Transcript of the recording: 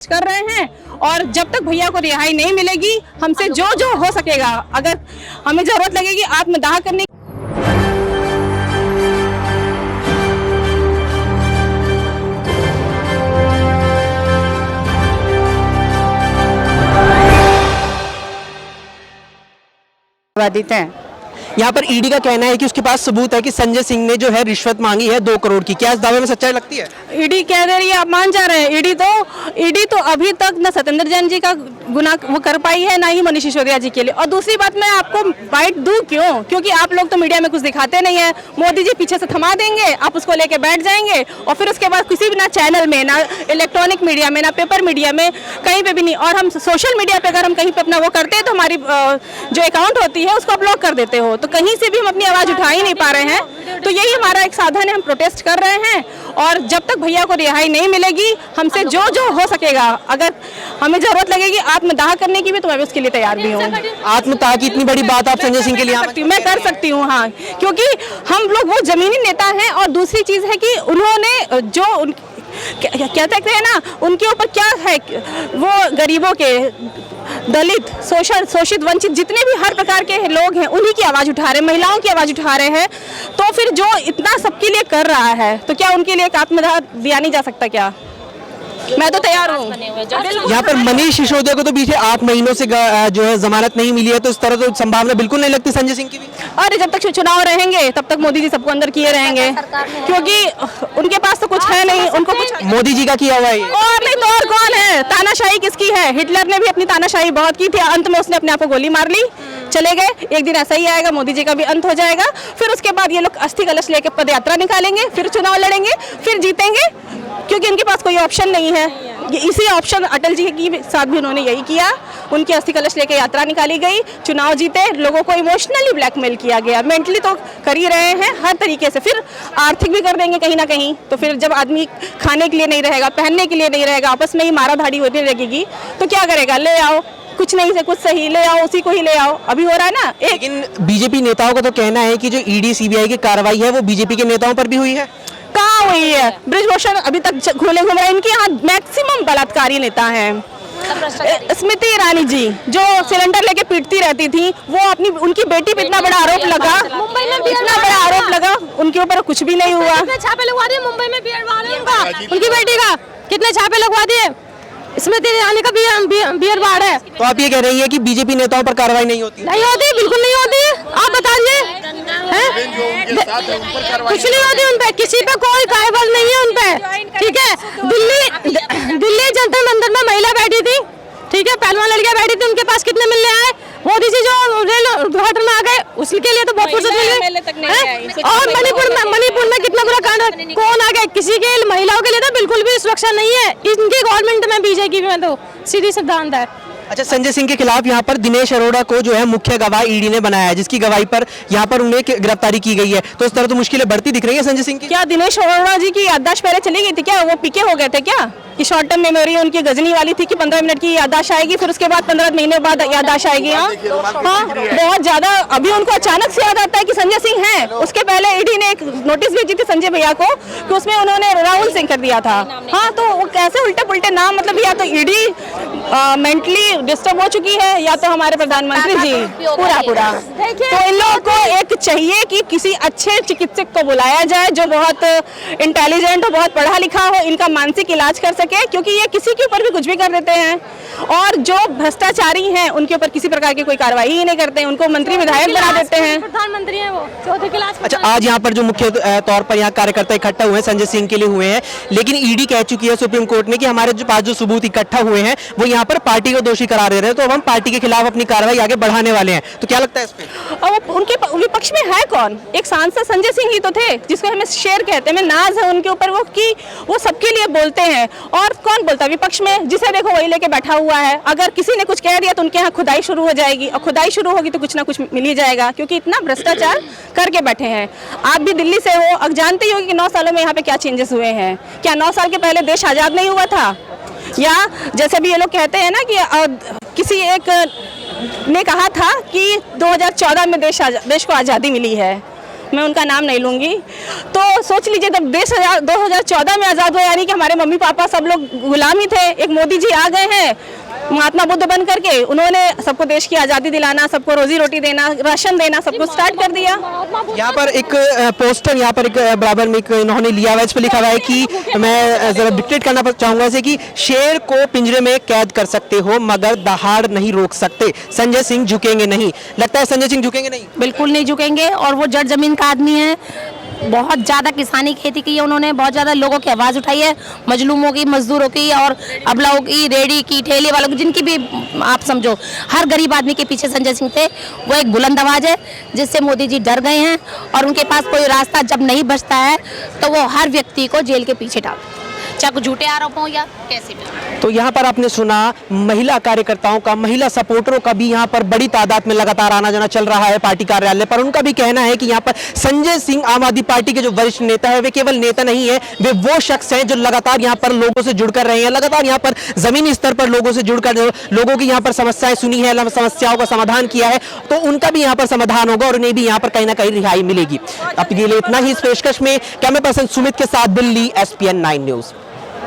कर रहे हैं और जब तक भैया को रिहाई नहीं मिलेगी हमसे जो जो हो सकेगा, अगर हमें जरूरत लगेगी आत्मदाह करने बाधित हैं। यहाँ पर ईडी का कहना है कि उसके पास सबूत है कि संजय सिंह ने जो है रिश्वत मांगी है 2 करोड़ की। क्या इस दावे में सच्चाई लगती है? ईडी कह रही है, आप मान जा रहे हैं। ईडी तो अभी तक न सत्येंद्र जैन जी का गुनाह वो कर पाई है, ना ही मनीष सिसोदिया जी के लिए। और दूसरी बात, मैं आपको बाइट दूं क्यों? क्योंकि आप लोग तो मीडिया में कुछ दिखाते नहीं है। मोदी जी पीछे से थमा देंगे, आप उसको लेके बैठ जाएंगे और फिर उसके बाद किसी भी ना चैनल में, ना इलेक्ट्रॉनिक मीडिया में, ना पेपर मीडिया में, कहीं पे भी नहीं। और हम सोशल मीडिया पे अगर हम कहीं पे अपना वो करते हैं तो हमारी जो अकाउंट होती है उसको ब्लॉक कर देते हो, तो कहीं से भी हम अपनी आवाज उठा ही नहीं पा रहे हैं। तो यही हमारा एक साधन है, हम प्रोटेस्ट कर रहे हैं और जब तक भैया को रिहाई नहीं मिलेगी हमसे जो जो हो सकेगा, अगर हमें जरूरत लगेगी आत्मदाह करने की भी, तो मैं उसके लिए तैयार भी हूँ। आत्मदाह की इतनी बड़ी बात आप संजय सिंह के लिए मैं कर सकती हूँ, हाँ, क्योंकि हम लोग वो जमीनी नेता हैं। और दूसरी चीज है कि उन्होंने जो क्या कहते हैं ना, उनके ऊपर क्या है, वो गरीबों के, दलित, शोषित, वंचित, जितने भी हर प्रकार के लोग हैं उन्हीं की आवाज उठा रहे हैं, महिलाओं की आवाज उठा रहे हैं। तो फिर जो इतना सबके लिए कर रहा है तो क्या उनके लिए एक आत्मदाह दिया नहीं जा सकता? क्या मैं तो तैयार हूँ। यहाँ पर मनीष सिसोदिया को तो पीछे 8 महीनों से जो है जमानत नहीं मिली है, तो इस तरह तो संभावना बिल्कुल नहीं लगती संजय सिंह की भी। अरे जब तक चुनाव रहेंगे तब तक मोदी जी सबको अंदर किए रहेंगे, क्योंकि उनके पास तो कुछ है नहीं, उनको कुछ। मोदी जी का किया हुआ है और नहीं तो और कौन है? तानाशाही किसकी है? हिटलर ने भी अपनी तानाशाही बहुत की थी, अंत में उसने अपने आप को गोली मार ली, चले गए। एक दिन ऐसा ही आएगा, मोदी जी का भी अंत हो जाएगा। फिर उसके बाद ये लोग अस्थि कलश लेके पद यात्रा निकालेंगे, फिर चुनाव लड़ेंगे, फिर जीतेंगे, क्योंकि इनके पास कोई ऑप्शन नहीं है। इसी ऑप्शन अटल जी के साथ भी उन्होंने यही किया, उनकी अस्थि कलश लेके यात्रा निकाली गई, चुनाव जीते, लोगों को इमोशनली ब्लैकमेल किया गया, मेंटली तो कर ही रहे हैं हर तरीके से, फिर आर्थिक भी कर देंगे कहीं ना कहीं। तो फिर जब आदमी खाने के लिए नहीं रहेगा, पहनने के लिए नहीं रहेगा, आपस में ही मारा धाड़ी होती रहेगी, तो क्या करेगा? ले आओ, कुछ नहीं से कुछ सही, ले आओ, उसी को ही ले आओ। अभी हो रहा है ना। लेकिन बीजेपी नेताओं का तो कहना है कि जो ईडी सीबीआई की कार्रवाई है वो बीजेपी के नेताओं पर भी हुई है। कहाँ हुई है? ब्रिजभूषण अभी तक घूले घूम रहे हैं। इनके यहाँ मैक्सिमम बलात्कारी नेता हैं। स्मृति ईरानी जी जो सिलेंडर लेके पीटती रहती थी, वो अपनी उनकी बेटी पे इतना बड़ा आरोप लगा, मुंबई में इतना बड़ा आरोप लगा, उनके ऊपर कुछ भी नहीं हुआ। कितने छापे लगवा दिए मुंबई में उनकी बेटी का, कितने छापे लगवा दिए? स्मृति ईरानी का बियर बार है। तो आप ये कह रही है कि बीजेपी नेताओं पर कार्रवाई नहीं होती? नहीं होती, बिल्कुल नहीं होती। आप बताइए, कुछ नहीं होती उन पे, किसी पे कोई कार्रवाई नहीं है उन पे, ठीक है। दिल्ली जंतर मंदिर में महिला बैठी थी, ठीक है, पहलवान लड़कियां बैठी थी, उनके पास कितने मिलने आए? मोदी जी जो रेल दुर्घटना में आ गए, उसके लिए तो बहुत फुर्सत मिली। और मणिपुर में कितना बुरा कांड, कौन आ गए? किसी के महिलाओं के लिए तो बिल्कुल भी सुरक्षा नहीं है इनकी गवर्नमेंट में, बीजेपी में तो सीधी सिद्धांत है। अच्छा, संजय सिंह के खिलाफ यहाँ पर दिनेश अरोड़ा को जो है मुख्य गवाह ईडी ने बनाया है, जिसकी गवाही पर यहाँ पर उन्हें गिरफ्तारी की गई है। तो इस तरह तो मुश्किलें बढ़ती दिख रही है संजय सिंह की। क्या दिनेश अरोड़ा जी की याददाश्त पहले चली गई थी क्या? वो पीके हो गए थे क्या? कि शॉर्ट टर्म मेमोरी उनकी गजनी वाली थी कि 15 मिनट की याददाश्त आएगी, फिर उसके बाद 15 महीने बाद याददाश्त आएगी। हाँ, बहुत ज्यादा। अभी उनको अचानक से याद आता है कि संजय सिंह है। उसके पहले ईडी ने एक नोटिस भेजी थी संजय भैया को कि उसमें उन्होंने राहुल सिंह कर दिया था। हाँ, तो वो कैसे उल्टे पुल्टे नाम, मतलब या तो ईडी मेंटली डिस्टर्ब हो चुकी है या तो हमारे प्रधानमंत्री जी पूरा। तो इन लोगों को एक चाहिए कि किसी अच्छे चिकित्सक को बुलाया जाए जो बहुत इंटेलिजेंट हो, बहुत पढ़ा लिखा हो, इनका मानसिक इलाज कर सके, क्योंकि ये किसी के ऊपर भी कुछ भी कर देते हैं। और जो भ्रष्टाचारी हैं उनके ऊपर किसी प्रकार की कोई कार्रवाई ही नहीं करते हैं, उनको मंत्री विधायक बना देते हैं। प्रधानमंत्री हैं वो, चौथे क्लास। अच्छा, आज यहाँ पर जो मुख्य तौर पर यहाँ कार्यकर्ता इकट्ठा हुए हैं संजय सिंह के लिए हुए हैं, लेकिन ईडी कह चुकी है सुप्रीम कोर्ट में कि हमारे जो पास जो सबूत इकट्ठा हुए हैं वो यहाँ पर पार्टी को दोषी करार दे रहे हैं, तो अब हम पार्टी के खिलाफ अपनी कार्रवाई आगे बढ़ाने वाले हैं। तो क्या लगता है इस पे? और उनके विपक्ष में है कौन? एक सांसद संजय सिंह ही तो थे, जिसको हमें शेर कहते हैं, हमें नाज है उनके ऊपर, वो कि वो सबके लिए बोलते हैं। और कौन बोलता है विपक्ष में? जिसे देखो वही लेके बैठा हुआ है। अगर किसी ने कुछ कह दिया तो उनके यहाँ खुदाई शुरू हो जाएगी, और खुदाई शुरू होगी तो कुछ ना कुछ मिल ही जाएगा, क्योंकि इतना भ्रष्टाचार करके बैठे हैं। आप भी दिल्ली से हो, अब जानते ही हो कि 9 सालों में यहाँ पे क्या चेंजेस हुए हैं। क्या 9 साल के पहले देश आजाद नहीं हुआ था? या जैसे भी ये लोग कहते हैं ना कि किसी एक ने कहा था कि 2014 में देश को आज़ादी मिली है, मैं उनका नाम नहीं लूंगी। तो सोच लीजिए जब देश 2014 में आज़ाद हुआ, यानी कि हमारे मम्मी पापा सब लोग गुलामी थे, एक मोदी जी आ गए हैं महात्मा बुद्ध बन करके, उन्होंने सबको देश की आज़ादी दिलाना, सबको रोजी रोटी देना, राशन देना, सबको स्टार्ट कर दिया। यहाँ पर एक पोस्टर, यहाँ पर एक बराबर में एक इन्होंने लिया हुआ है, इस पर लिखा हुआ है कि मैं जरा डिक्टेट करना चाहूंगा इसे कि शेर को पिंजरे में कैद कर सकते हो मगर दहाड़ नहीं रोक सकते, संजय सिंह झुकेंगे नहीं। लगता है संजय सिंह झुकेंगे नहीं? बिल्कुल नहीं झुकेंगे। और वो जड़ जमीन का आदमी है, बहुत ज़्यादा किसानी खेती की है उन्होंने, बहुत ज़्यादा लोगों की आवाज़ उठाई है, मजलूमों की, मजदूरों की और अबलाओं की, रेडी की, ठेले वालों की, जिनकी भी आप समझो, हर गरीब आदमी के पीछे संजय सिंह थे। वो एक बुलंद आवाज़ है जिससे मोदी जी डर गए हैं और उनके पास कोई रास्ता जब नहीं बचता है तो वो हर व्यक्ति को जेल के पीछे डालते हैं, चाहे कुछ झूठे आरोप हों या कैसे भी। तो यहाँ पर आपने सुना महिला कार्यकर्ताओं का, महिला सपोर्टरों का भी यहाँ पर बड़ी तादाद में लगातार आना जाना चल रहा है पार्टी कार्यालय पर। उनका भी कहना है कि यहाँ पर संजय सिंह आम आदमी पार्टी के जो वरिष्ठ नेता है, वे केवल नेता नहीं है, वे वो शख्स हैं जो लगातार यहाँ पर लोगों से जुड़कर रहे हैं, लगातार यहाँ पर जमीनी स्तर पर लोगों से जुड़कर लोगों की यहाँ पर समस्याएं सुनी है, समस्याओं का समाधान किया है, तो उनका भी यहाँ पर समाधान होगा और उन्हें भी यहाँ पर कहीं ना कहीं रिहाई मिलेगी। अब के लिए इतना ही इस पेशकश में। कैमरा पर्सन सुमित के साथ दिल्ली, SPN 9 न्यूज।